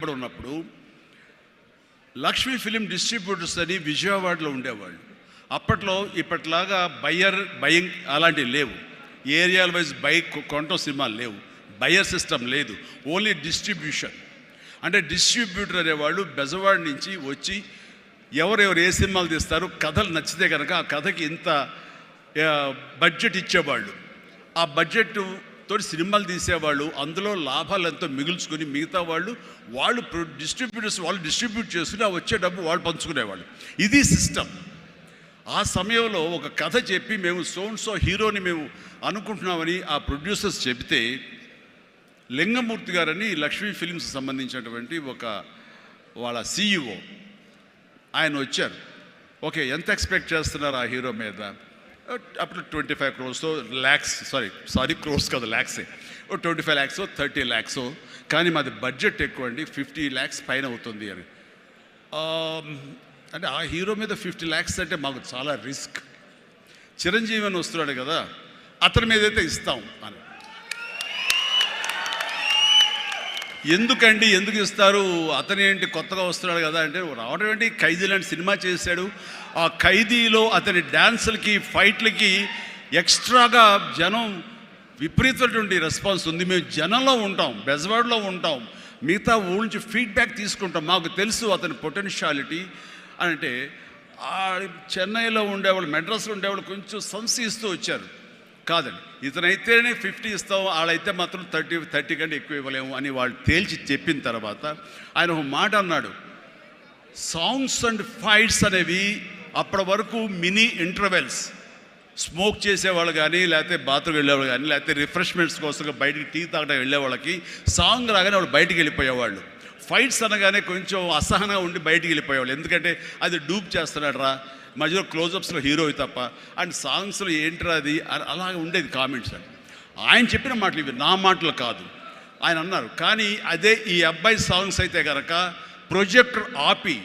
ఉన్నప్పుడు Lakshmi film distributors అని విజయవాడలో ఉండేవాళ్ళు. అప్పట్లో ఇప్పట్లాగా బయింగ్ అలాంటివి లేవు. ఏరియాల వైజ్ కొనటం సినిమాలు లేవు, బయర్ సిస్టమ్ లేదు, ఓన్లీ డిస్ట్రిబ్యూషన్. అంటే డిస్ట్రిబ్యూటర్ అనేవాళ్ళు బెజవాడ నుంచి వచ్చి ఎవరెవరు ఏ సినిమాలు తీస్తారు, కథలు నచ్చితే కనుక ఆ కథకి ఇంత బడ్జెట్ ఇచ్చేవాళ్ళు. ఆ బడ్జెట్ తోటి సినిమాలు తీసేవాళ్ళు, అందులో లాభాలు ఎంతో మిగుల్చుకొని మిగతా వాళ్ళు డిస్ట్రిబ్యూటర్స్ వాళ్ళు డిస్ట్రిబ్యూట్ చేసుకుని ఆ వచ్చే డబ్బు వాళ్ళు పంచుకునేవాళ్ళు. ఇది సిస్టమ్. ఆ సమయంలో ఒక కథ చెప్పి మేము సో హీరోని మేము అనుకుంటున్నామని ఆ ప్రొడ్యూసర్స్ చెబితే లింగమూర్తి గారని లక్ష్మీ ఫిలిమ్స్ సంబంధించినటువంటి వాళ్ళ CEO ఆయన వచ్చారు. ఓకే, ఎంత ఎక్స్పెక్ట్ చేస్తున్నారు ఆ హీరో మీద? అప్పుడు 25 crores ల్యాక్స్, సారీ క్రోర్స్ కాదు, ల్యాక్సే. 25 lakhs 30 lakhs, కానీ మాది బడ్జెట్ ఎక్కువ అండి, 50 lakhs పైన అవుతుంది అని. అంటే ఆ హీరో మీద 50 lakhs అంటే మాకు చాలా రిస్క్. చిరంజీవి అని వస్తున్నాడు కదా, అతని మీద అయితే ఇస్తాం అని. ఎందుకు ఇస్తారు, అతను ఏంటి కొత్తగా వస్తున్నాడు కదా అంటే, రావడం ఏంటి, ఖైదీ లాంటి సినిమా చేశాడు. ఆ ఖైదీలో అతని డ్యాన్సులకి ఫైట్లకి ఎక్స్ట్రాగా జనం విపరీతమైనటువంటి రెస్పాన్స్ ఉంది. మేము జనంలో ఉంటాం, బెజవాడలో ఉంటాం, మిగతా ఊళ్ళ నుంచి ఫీడ్బ్యాక్ తీసుకుంటాం, మాకు తెలుసు అతని పొటెన్షియాలిటీ అని. అంటే చెన్నైలో ఉండేవాళ్ళు, మెడ్రాస్లో ఉండేవాళ్ళు కొంచెం సంశయిస్తూ వచ్చారు. కాదండి, ఇతనైతేనే 50 ఇస్తాం, వాళ్ళైతే మాత్రం 30 కంటే ఎక్కువ ఇవ్వలేము అని వాళ్ళు తేల్చి చెప్పిన తర్వాత ఆయన ఒక మాట అన్నాడు, సాంగ్స్ అండ్ ఫైట్స్ అనేవి అప్పటి వరకు మినీ ఇంటర్వెల్స్. స్మోక్ చేసేవాళ్ళు కానీ, లేకపోతే బాత్రూమ్ వెళ్ళేవాళ్ళు కానీ, లేకపోతే రిఫ్రెష్మెంట్స్ కోసం బయటికి టీ తాగడం వెళ్ళే వాళ్ళకి సాంగ్ రాగానే వాళ్ళు బయటికి వెళ్ళిపోయేవాళ్ళు. ఫైట్స్ అనగానే కొంచెం అసహనంగా ఉండి బయటికి వెళ్ళిపోయేవాళ్ళు, ఎందుకంటే అది డూప్ చేస్తున్నాడు రా, మధ్యలో క్లోజప్స్లో హీరో తప్ప, అండ్ సాంగ్స్లో ఏంట్రా అది, అలాగే ఉండేది కామెంట్స్. అని ఆయన చెప్పిన మాటలు ఇవి, నా మాటలు కాదు. ఆయన అన్నారు, కానీ అదే ఈ అబ్బాయి సాంగ్స్ అయితే కనుక ప్రొజెక్టర్ ఆపి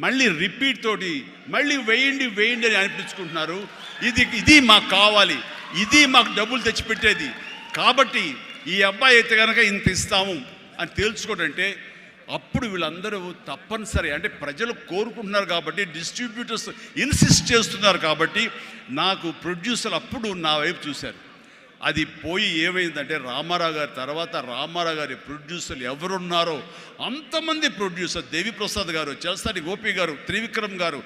మళ్ళీ రిపీట్ తోటి మళ్ళీ వేయండి అని అనిపించుకుంటున్నారు. ఇది మాకు కావాలి, ఇది మాకు డబ్బులు తెచ్చిపెట్టేది, కాబట్టి ఈ అబ్బాయి అయితే కనుక ఇంత ఇస్తాము అని తేల్చుకోవడంటే అప్పుడు వీళ్ళందరూ తప్పనిసరి, అంటే ప్రజలు కోరుకుంటున్నారు కాబట్టి, డిస్ట్రిబ్యూటర్స్ ఇన్సిస్ట్ చేస్తున్నారు కాబట్టి నాకు ప్రొడ్యూసర్ అప్పుడు నా వైపు చూశారు. అది పోయి ఏమైందంటే రామారావు గారి తర్వాత రామారావు గారి ప్రొడ్యూసర్లు ఎవరున్నారో అంతమంది ప్రొడ్యూసర్, దేవిప్రసాద్ గారు, చలసాని గోపి గారు, త్రివిక్రమ్ గారు,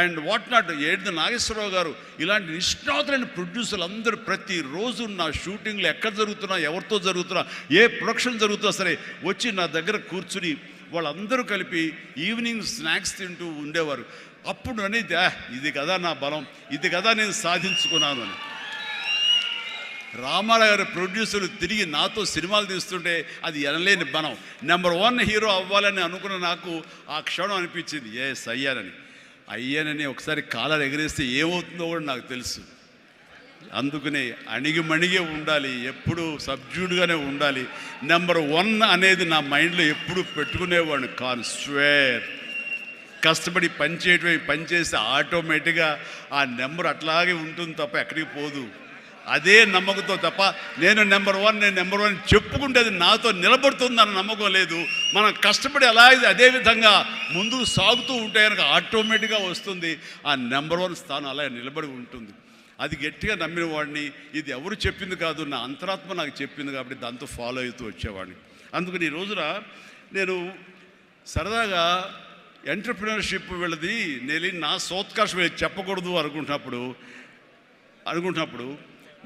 అండ్ వాట్నాట్ ఏడు నాగేశ్వరరావు గారు, ఇలాంటి నిష్ణాతులైన ప్రొడ్యూసర్లు అందరూ ప్రతిరోజు నా షూటింగ్లు ఎక్కడ జరుగుతున్నా, ఎవరితో జరుగుతున్నా, ఏ ప్రొడక్షన్ జరుగుతున్నా సరే వచ్చి నా దగ్గర కూర్చుని వాళ్ళందరూ కలిపి ఈవినింగ్ స్నాక్స్ తింటూ ఉండేవారు. అప్పుడు అనేది ఇది కదా నా బలం, ఇది కదా నేను సాధించుకున్నాను అని. రామారావు గారి ప్రొడ్యూసర్లు తిరిగి నాతో సినిమాలు తీస్తుంటే అది ఎనలేని బలం. నెంబర్ 1 హీరో అవ్వాలని అనుకున్న నాకు ఆ క్షణం అనిపించింది, ఎస్ అయ్యానని. ఒకసారి కాలర్ ఎగరేస్తే ఏమవుతుందో కూడా నాకు తెలుసు. అందుకనే అణిగిమణిగే ఉండాలి, ఎప్పుడు సబ్జ్యూడ్గానే ఉండాలి. నెంబర్ 1 అనేది నా మైండ్లో ఎప్పుడు పెట్టుకునేవాడిని కాను. స్వేర్ కష్టపడి పనిచేస్తే ఆటోమేటిక్గా ఆ నెంబర్ అట్లాగే ఉంటుంది తప్ప ఎక్కడికి పోదు. అదే నమ్మకంతో తప్ప నేను నెంబర్ 1 చెప్పుకుంటే అది నాతో నిలబడుతుందన్న నమ్మకం లేదు. మనం కష్టపడి అలాగే అదే విధంగా ముందుకు సాగుతూ ఉంటే కనుక ఆటోమేటిక్గా వస్తుంది. ఆ నెంబర్ 1 స్థానం అలా నిలబడి ఉంటుంది. అది గట్టిగా నమ్మిన వాడిని. ఇది ఎవరు చెప్పింది కాదు, నా అంతరాత్మ నాకు చెప్పింది కాబట్టి దాంతో ఫాలో అవుతూ వచ్చేవాడిని. అందుకని ఈ రోజున నేను సరదాగా ఎంటర్‌ప్రెన్యూర్‌షిప్ వెళ్ళది నేను నా సోత్కర్షం చెప్పకూడదు అనుకుంటున్నప్పుడు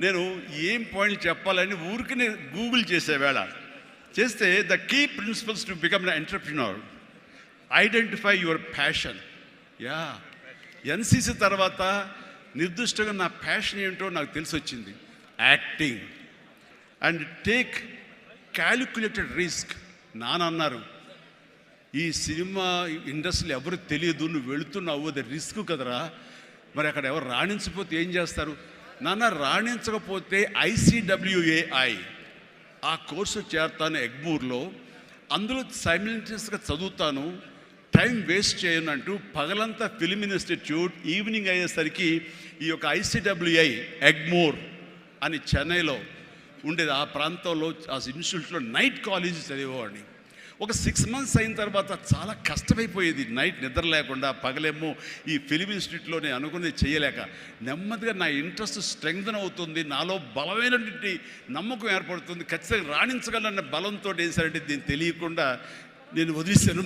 నేను ఏం పాయింట్ చెప్పాలని ఊరికనే గూగుల్ చేస్తే the key principles to become an entrepreneur, identify your passion. NCC తర్వాత నిర్దిష్టంగా నా ప్యాషన్ ఏంటో నాకు తెలిసి వచ్చింది, acting. And take calculated risk. నాన్నన్నారు, ఈ సినిమా ఇండస్ట్రీలో ఎవరు తెలియదు, నువ్వు వెళుతున్నావు, అది రిస్క్ కదరా, మరి అక్కడ ఎవరు రాణించకపోతే ఏం చేస్తారు? నాన్న రాణించకపోతే ICWAI ఆ కోర్సు చేస్తాను ఎగ్మూర్లో, అందులో సైమిల్టేనియస్గా చదువుతాను, టైం వేస్ట్ చేయను అంటూ పగలంతా ఫిలిం ఇన్స్టిట్యూట్, ఈవినింగ్ అయ్యేసరికి ఈ యొక్క ICWI ఎగ్మూర్ అని చెన్నైలో ఉండేది. ఆ ప్రాంతంలో ఆ ఇన్స్టిట్యూట్లో నైట్ కాలేజీ చదివేవాడిని. ఒక 6 months అయిన తర్వాత చాలా కష్టమైపోయేది. నైట్ నిద్ర లేకుండా, పగలేమో ఈ ఫిలిం ఇన్స్టిట్యూట్లో అనుకున్నది చేయలేక, నెమ్మదిగా నా ఇంట్రెస్ట్ స్ట్రెంగ్తన్ అవుతుంది, నాలో బలమైనటువంటి నమ్మకం ఏర్పడుతుంది, ఖచ్చితంగా రాణించగలన్న బలంతో వేసారంటే దీన్ని తెలియకుండా నేను వదిలేశాను.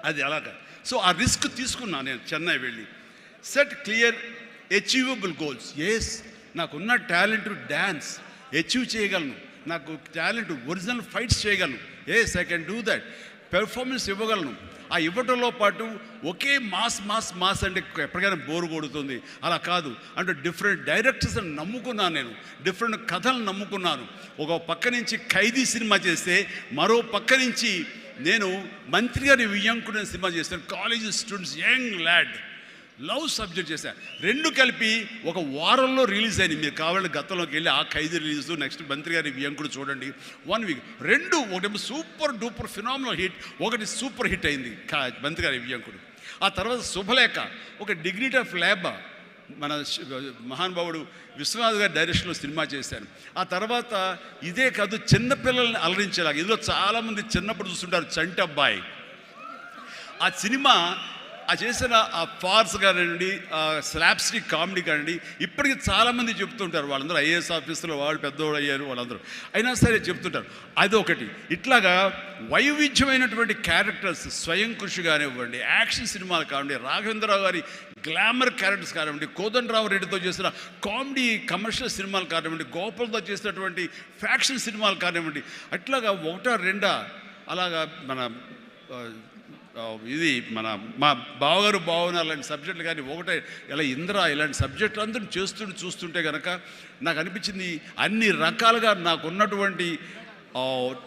అది అలాగా. సో ఆ రిస్క్ తీసుకున్నాను నేను చెన్నై వెళ్ళి. Set clear achievable goals. Yes, నాకున్న టాలెంట్ డ్యాన్స్ అచీవ్ చేయగలను, నాకు టాలెంట్ ఒరిజినల్ ఫైట్స్ చేయగలను. Yes, I can do that. Performance ఇవ్వగలను. ఆ ఇవ్వటంలో పాటు ఒకే మాస్ మాస్ మాస్ అంటే ఎప్పటికైనా బోరు కొడుతుంది. అలా కాదు, అంటే డిఫరెంట్ డైరెక్టర్స్ని నమ్ముకున్నాను నేను, డిఫరెంట్ కథలను నమ్ముకున్నాను. ఒక పక్క నుంచి ఖైదీ సినిమా చేస్తే, మరో పక్క నుంచి నేను మంత్రి గారి వియ్యంకుడు సినిమా చేశాను. College students, young lad, love subject చేశాను. రెండు కలిపి ఒక వారంలో రిలీజ్ అయింది. మీరు కావాలంటే గతంలోకి వెళ్ళి ఆ ఖైదీ రిలీజ్, నెక్స్ట్ మంత్రి గారి వియ్యంకుడు చూడండి. 1 week. రెండు, ఒకటి సూపర్ డూపర్ ఫినామినల్ హిట్, ఒకటి సూపర్ హిట్ అయింది మంత్రి గారి వియ్యంకుడు. ఆ తర్వాత శుభలేఖ, ఒక డిగ్నిటీ ఆఫ్ లేబర్, మన మహానుభావుడు విశ్వనాథ్ గారి డైరెక్షన్లో సినిమా చేశాను. ఆ తర్వాత ఇదే కాదు, చిన్నపిల్లల్ని అలరించేలాగా, ఇందులో చాలామంది చిన్నప్పుడు చూస్తుంటారు చంటి అబ్బాయి. ఆ సినిమా ఆ చేసిన ఆ ఫార్స్ కానివ్వండి, స్లాప్స్టిక్ కామెడీ కానివ్వండి, ఇప్పటికీ చాలామంది చెప్తుంటారు. వాళ్ళందరూ ఐఏఎస్ ఆఫీసర్లు, వాళ్ళు పెద్దవాళ్ళు అయ్యారు, వాళ్ళందరూ అయినా సరే చెప్తుంటారు. అదొకటి. ఇట్లాగా వైవిధ్యమైనటువంటి క్యారెక్టర్స్, స్వయం కృషి కానివ్వండి, యాక్షన్ సినిమాలు కానివ్వండి, రాఘవేంద్రరావు గారి గ్లామర్ క్యారెక్టర్స్ కానివ్వండి, కోదండరావు రెడ్డితో చేసిన కామెడీ కమర్షియల్ సినిమాలు కానివ్వండి, గోపాల్తో చేసినటువంటి ఫ్యాక్షన్ సినిమాలు కానివ్వండి, అట్లాగా ఒకటా రెండా అలాగా మన ఇది మా బావగారు బావన అలాంటి సబ్జెక్టులు కానీ, ఒకటే ఇలా ఇంద్ర ఇలాంటి సబ్జెక్టులు అందరూ చూస్తుంటే కనుక నాకు అనిపించింది, అన్ని రకాలుగా నాకున్నటువంటి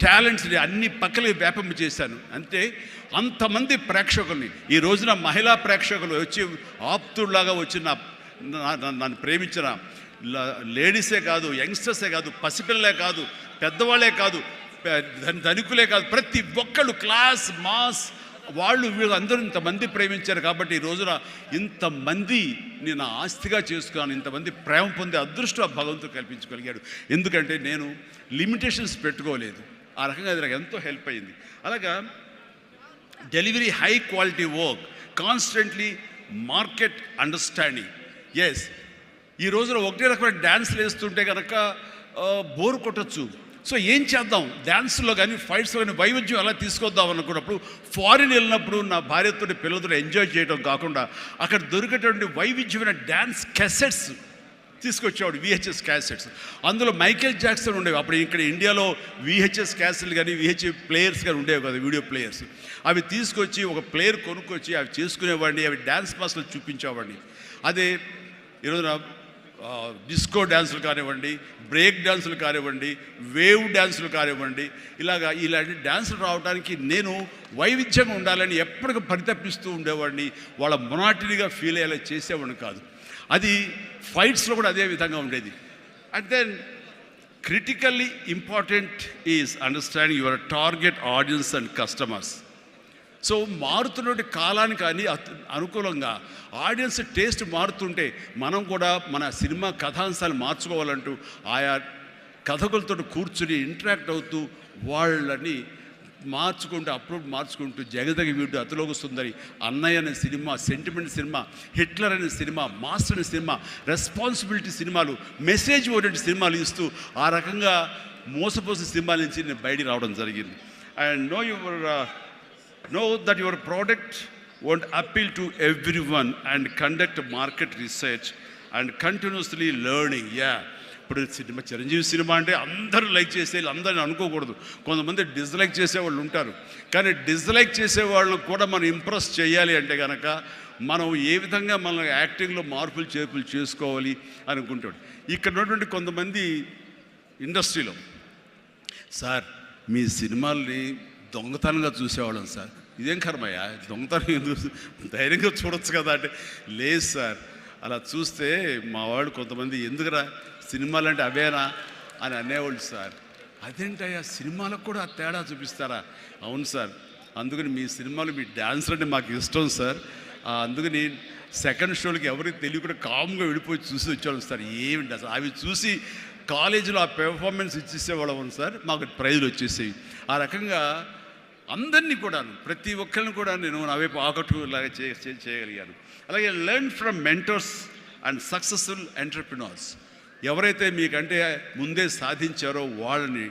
టాలెంట్స్ని అన్ని పక్కలకి వ్యాపింప చేశాను. అంటే అంతమంది ప్రేక్షకుల్ని ఈ రోజున మహిళా ప్రేక్షకులు వచ్చి ఆప్తుల్లాగా వచ్చి నన్ను ప్రేమించిన లేడీసే కాదు, యంగ్స్టర్సే కాదు, పసిపిల్లలే కాదు, పెద్దవాళ్ళే కాదు, ధనికులే కాదు, ప్రతి ఒక్కళ్ళు క్లాస్ మాస్ వాళ్ళు వీళ్ళు అందరూ ఇంతమంది ప్రేమించారు. కాబట్టి ఈ రోజున ఇంతమంది నేను ఆస్తిగా చేసుకున్నాను, ఇంతమంది ప్రేమ పొందే అదృష్టం ఆ భగవంతుడు కల్పించగలిగాడు. ఎందుకంటే నేను లిమిటేషన్స్ పెట్టుకోలేదు. ఆ రకంగా అది నాకు ఎంతో హెల్ప్ అయింది. అలాగా delivery, high quality work, constantly market understanding. Yes, ఈ రోజున ఒకటే రకమైన డ్యాన్స్లు వేస్తుంటే కనుక బోరు కొట్టచ్చు. సో ఏం చేద్దాం, డ్యాన్స్లో కానీ ఫైట్స్లో కానీ వైవిధ్యం ఎలా తీసుకొద్దాం అనుకున్నప్పుడు, ఫారిన్ వెళ్ళినప్పుడు నా భార్యతో పిల్లలతో ఎంజాయ్ చేయడం కాకుండా అక్కడ దొరికేటువంటి వైవిధ్యమైన డ్యాన్స్ క్యాసెట్స్ తీసుకొచ్చేవాడు, VHS క్యాసెట్స్. అందులో మైకేల్ జాక్సన్ ఉండేవి. అప్పుడు ఇక్కడ ఇండియాలో VHS క్యాసెట్లు కానీ VHS ప్లేయర్స్ కానీ ఉండేవి కదా, వీడియో ప్లేయర్స్. అవి తీసుకొచ్చి ఒక ప్లేయర్ కొనుక్కొచ్చి అవి చేసుకునేవాడిని, అవి డ్యాన్స్ మాస్టర్లు చూపించేవాడిని. అదే ఈరోజున డిస్కో డ్యాన్సులు కానివ్వండి, బ్రేక్ డ్యాన్సులు కానివ్వండి, వేవ్ డ్యాన్సులు కానివ్వండి, ఇలాంటి డ్యాన్సులు రావడానికి నేను వైవిధ్యంగా ఉండాలని ఎప్పటికీ పరితపిస్తూ ఉండేవాడిని. వాళ్ళ మొనాటినిగా ఫీల్ అయ్యేలా చేసేవాడిని కాదు. అది ఫైట్స్లో కూడా అదే విధంగా ఉండేది. And then critically important is understanding your target audience and customers. So మారుతున్నటువంటి కాలానికి అనుకూలంగా ఆడియన్స్ టేస్ట్ మారుతుంటే మనం కూడా మన సినిమా కథాంశాలు మార్చుకోవాలంటూ ఆయా కథకులతో కూర్చుని ఇంటరాక్ట్ అవుతూ వాళ్ళని మార్చుకుంటూ అప్లోడ్ మార్చుకుంటూ జగదగ వీడు, అతిలోక సుందరి, అన్నయ్య అనే సినిమా, సెంటిమెంట్ సినిమా, హిట్లర్ అనే సినిమా, మాస్టర్ అనే సినిమా, రెస్పాన్సిబిలిటీ సినిమాలు, మెసేజ్ ఓరియంటెడ్ సినిమాలు ఇస్తూ ఆ రకంగా మోసపోసే సినిమాల నుంచి నేను బయటికి రావడం జరిగింది. And know that your product won't appeal to everyone and conduct market research and continuously learning. ఇప్పుడు సినిమా, చిరంజీవి సినిమా అంటే అందరూ లైక్ చేసేవాళ్ళు అందరిని అనుకోకూడదు. కొంతమంది డిస్లైక్ చేసేవాళ్ళు ఉంటారు. కానీ డిస్లైక్ చేసేవాళ్ళని కూడా మనం ఇంప్రెస్ చేయాలి అంటే కనుక మనం ఏ విధంగా మన యాక్టింగ్లో మార్పులు చేర్పులు చేసుకోవాలి అనుకుంటాడు. ఇక్కడ ఉన్నటువంటి కొంతమంది ఇండస్ట్రీలో, సార్ మీ సినిమాల్ని దొంగతనంగా చూసేవాళ్ళం సార్. ఇదేం కర్మయ్యా, దొంగతనం ఎందుకు, ధైర్యంగా చూడొచ్చు కదా అంటే, లేదు సార్ అలా చూస్తే మా వాళ్ళు కొంతమంది ఎందుకురా సినిమాలు అంటే అవేనా అని అనేవాళ్ళు సార్. అదేంటయ్యా సినిమాలకు కూడా తేడా చూపిస్తారా? అవును సార్, అందుకని మీ సినిమాలు, మీ డ్యాన్సులు అంటే మాకు ఇష్టం సార్. అందుకని సెకండ్ షోలకి ఎవరికి తెలియకుండా కామ్గా వెళ్ళిపోయి చూసి వచ్చేవాళ్ళం సార్. ఏమిటి అసలు అవి చూసి కాలేజీలో ఆ పెర్ఫార్మెన్స్ ఇచ్చేసేవాళ్ళం సార్, మాకు ప్రైజులు వచ్చేసేవి. ఆ రకంగా అందరినీ కూడా, ప్రతి ఒక్కరిని కూడా నేను నా వైపు ఆకట్టుకునేలాగా చేయగలిగాను. అలాగే learn from mentors and successful entrepreneurs. ఎవరైతే మీకంటే ముందే సాధించారో వాళ్ళని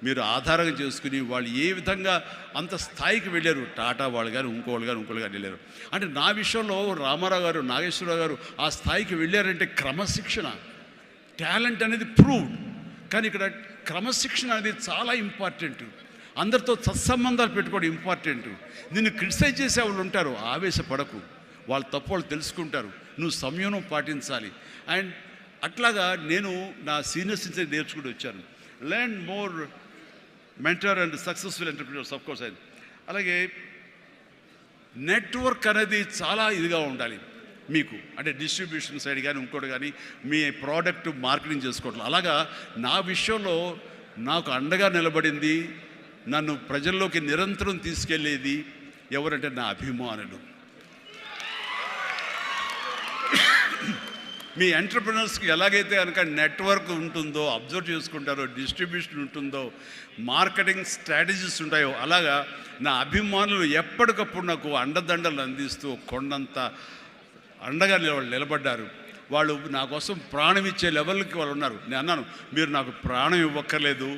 మీరు ఆధారంగా చేసుకుని వాళ్ళు ఏ విధంగా అంత స్థాయికి వెళ్ళారు, టాటా వాళ్ళు కానీ ఇంకోళ్ళు కానీ వెళ్ళారు. అంటే నా విషయంలో రామారావు గారు, నాగేశ్వరరావు గారు ఆ స్థాయికి వెళ్ళారంటే క్రమశిక్షణ, టాలెంట్ అనేది ప్రూవ్డ్. కానీ ఇక్కడ క్రమశిక్షణ అనేది చాలా ఇంపార్టెంట్. అందరితో సత్సంబంధాలు పెట్టుకోవడం ఇంపార్టెంట్. నిన్ను క్రిటిసైజ్ చేసే వాళ్ళు ఉంటారు, ఆవేశపడకు, వాళ్ళ తప్పు వాళ్ళు తెలుసుకుంటారు, నువ్వు సంయమనం పాటించాలి. అండ్ అట్లాగా నేను నా సీనియర్స్ నుంచి నేర్చుకుంటూ వచ్చాను. Learn more mentor and successful entrepreneurs of course. అలాగే నెట్వర్క్ అనేది చాలా ఇదిగా ఉండాలి మీకు, అంటే డిస్ట్రిబ్యూషన్ సైడ్ కానీ ఇంకోటి కానీ మీ ప్రోడక్ట్ మార్కెటింగ్ చేసుకోవట్లేదు. అలాగా నా విషయంలో నాకు అండగా నిలబడింది, నన్ను ప్రజల్లోకి నిరంతరం తీసుకెళ్ళేది ఎవరంటే నా అభిమానులు. మీ ఎంటర్ప్రినర్స్కి ఎలాగైతే కనుక నెట్వర్క్ ఉంటుందో, అబ్జర్వ్ చేసుకుంటారో, డిస్ట్రిబ్యూషన్ ఉంటుందో, మార్కెటింగ్ స్ట్రాటజీస్ ఉంటాయో, అలాగా నా అభిమానులు ఎప్పటికప్పుడు నాకు అండదండలు అందిస్తూ కొండంత అండగా నిలబడ్డారు. వాళ్ళు నా కోసం ప్రాణం ఇచ్చే లెవెల్కి వాళ్ళు ఉన్నారు. నేను అన్నాను, మీరు నాకు ప్రాణం ఇవ్వక్కర్లేదు,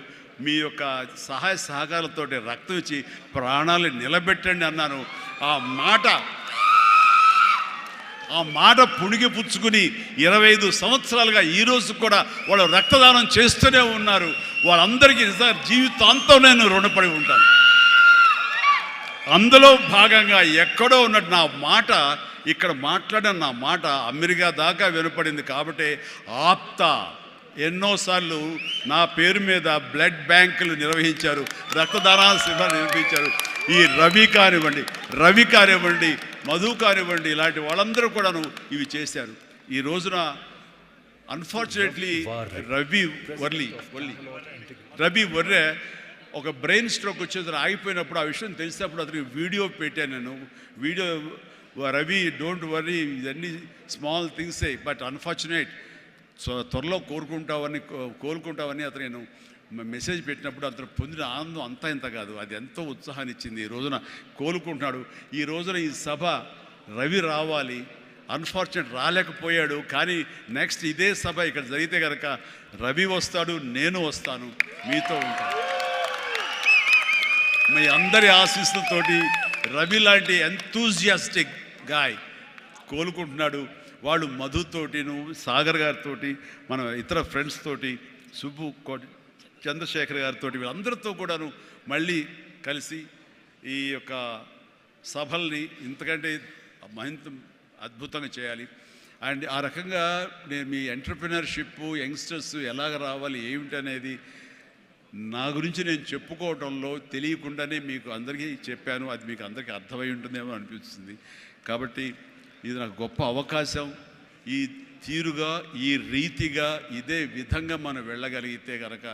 మీ యొక్క సహాయ సహకారాలతో రక్తం ఇచ్చి ప్రాణాలు నిలబెట్టండి అన్నాను. ఆ మాట పుణిగి పుచ్చుకుని 25 సంవత్సరాలుగా ఈరోజు కూడా వాళ్ళు రక్తదానం చేస్తూనే ఉన్నారు. వాళ్ళందరికీ నిజంగా జీవితాంతం నేను రుణపడి ఉంటాను. అందులో భాగంగా ఎక్కడో ఉన్నట్టు నా మాట, ఇక్కడ మాట్లాడిన నా మాట అమెరికా దాకా వినపడింది. కాబట్టి ఆప్తా ఎన్నోసార్లు నా పేరు మీద బ్లడ్ బ్యాంకులు నిర్వహించారు, రక్తదానాల శిబిరాలు నిర్వహించారు. ఈ రవి కానివ్వండి, మధు కానివ్వండి, ఇలాంటి వాళ్ళందరూ కూడాను ఇవి చేశారు. ఈ రోజున అన్ఫార్చునేట్లీ రవి వర్రే ఒక బ్రెయిన్ స్ట్రోక్ వచ్చేది ఆగిపోయినప్పుడు, ఆ విషయం తెలిసినప్పుడు అతనికి వీడియో పెట్టాను నేను. వీడియో, రవి డోంట్ వర్రీ, ఇవన్నీ స్మాల్ థింగ్సే, బట్ అన్ఫార్చునేట్, సో త్వరలో కోలుకుంటావని అతను నేను మెసేజ్ పెట్టినప్పుడు అతను పొందిన ఆనందం అంతా ఇంత కాదు, అది ఎంతో ఉత్సాహాన్ని ఇచ్చింది. ఈ రోజున కోలుకుంటున్నాడు. ఈ రోజున ఈ సభ రవి రావాలి, అన్ఫార్చునేట్ రాలేకపోయాడు. కానీ నెక్స్ట్ ఇదే సభ ఇక్కడ జరిగితే కనుక రవి వస్తాడు, నేను వస్తాను, మీతో ఉంటాను. మీ అందరి ఆశీస్సులతోటి రవి లాంటి ఎంతూజియాస్టిక్ గాయ్ కోలుకుంటున్నాడు. వాళ్ళు మధుతోటి, సాగర్ గారితో, మన ఇతర ఫ్రెండ్స్ తోటి, సుబ్బు చంద్రశేఖర్ గారితో, వీళ్ళందరితో కూడాను మళ్ళీ కలిసి ఈ యొక్క సభల్ని ఇంతకంటే మరింత అద్భుతంగా చేయాలి. అండ్ ఆ రకంగా నేను మీ ఎంటర్ప్రినర్షిప్, యంగ్స్టర్స్ ఎలాగ రావాలి ఏమిటి అనేది నా గురించి నేను చెప్పుకోవడంలో తెలియకుండానే మీకు అందరికీ చెప్పాను. అది మీకు అందరికీ అర్థమై ఉంటుందేమో అనిపిస్తుంది. కాబట్టి ఇది నాకు గొప్ప అవకాశం. ఈ తీరుగా, ఈ రీతిగా, ఇదే విధంగా మనం వెళ్ళగలిగితే కనుక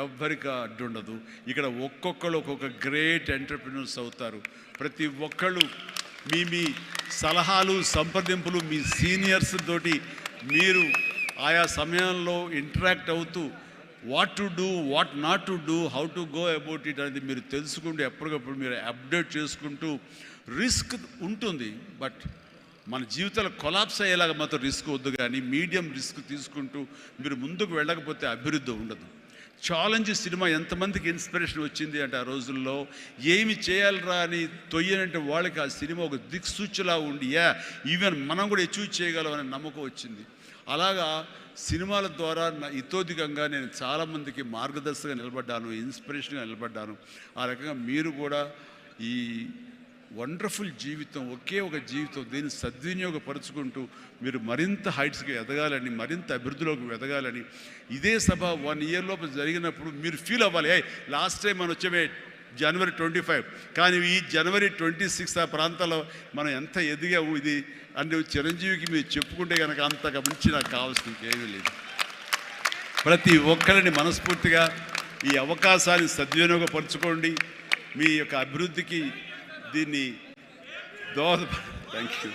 ఎవ్వరికి అడ్డుండదు. ఇక్కడ ఒక్కొక్కరు ఒక్కొక్క గ్రేట్ ఎంటర్ప్రినర్స్ అవుతారు. ప్రతి ఒక్కళ్ళు మీ సలహాలు, సంప్రదింపులు మీ సీనియర్స్ తోటి మీరు ఆయా సమయంలో ఇంటరాక్ట్ అవుతూ what to do, what not to do, how to go about it అనేది మీరు తెలుసుకుంటూ ఎప్పటికప్పుడు మీరు అప్డేట్ చేసుకుంటూ, రిస్క్ ఉంటుంది, బట్ మన జీవితాలు కొలాప్స్ అయ్యేలాగా మాత్రం రిస్క్ వద్దు. కానీ మీడియం రిస్క్ తీసుకుంటూ మీరు ముందుకు వెళ్ళకపోతే అభివృద్ధి ఉండదు. ఛాలెంజ్ సినిమా ఎంతమందికి ఇన్స్పిరేషన్ వచ్చింది అంటే, ఆ రోజుల్లో ఏమి చేయాలరా అని తొయ్యనంటే వాళ్ళకి ఆ సినిమా ఒక దిక్సూచిలా ఉండి, ఈవెన్ మనం కూడా అచీవ్ చేయగలం అనే నమ్మకం వచ్చింది. అలాగా సినిమాల ద్వారా ఇతోధికంగా నేను చాలామందికి మార్గదర్శకంగా నిలబడ్డాను, ఇన్స్పిరేషన్గా నిలబడ్డాను. ఆ రకంగా మీరు కూడా ఈ వండర్ఫుల్ జీవితం, ఒకే ఒక జీవితం, దీన్ని సద్వినియోగపరుచుకుంటూ మీరు మరింత హైట్స్కి ఎదగాలని, మరింత అభివృద్ధిలోకి ఎదగాలని, ఇదే సభ 1 ఇయర్ లోపు జరిగినప్పుడు మీరు ఫీల్ అవ్వాలి, లాస్ట్ టైం మనం వచ్చే జనవరి 25, కానీ ఈ జనవరి 26 ఆ ప్రాంతాల్లో మనం ఎంత ఎదిగాము ఇది అంటే చిరంజీవికి మీరు చెప్పుకుంటే కనుక అంతగా మించి నాకు కావాల్సిన ఇంకేమీ లేదు. ప్రతి ఒక్కరిని మనస్ఫూర్తిగా ఈ అవకాశాన్ని సద్వినియోగపరచుకోండి. మీ యొక్క అభివృద్ధికి దీన్ని థ్యాంక్ యూ.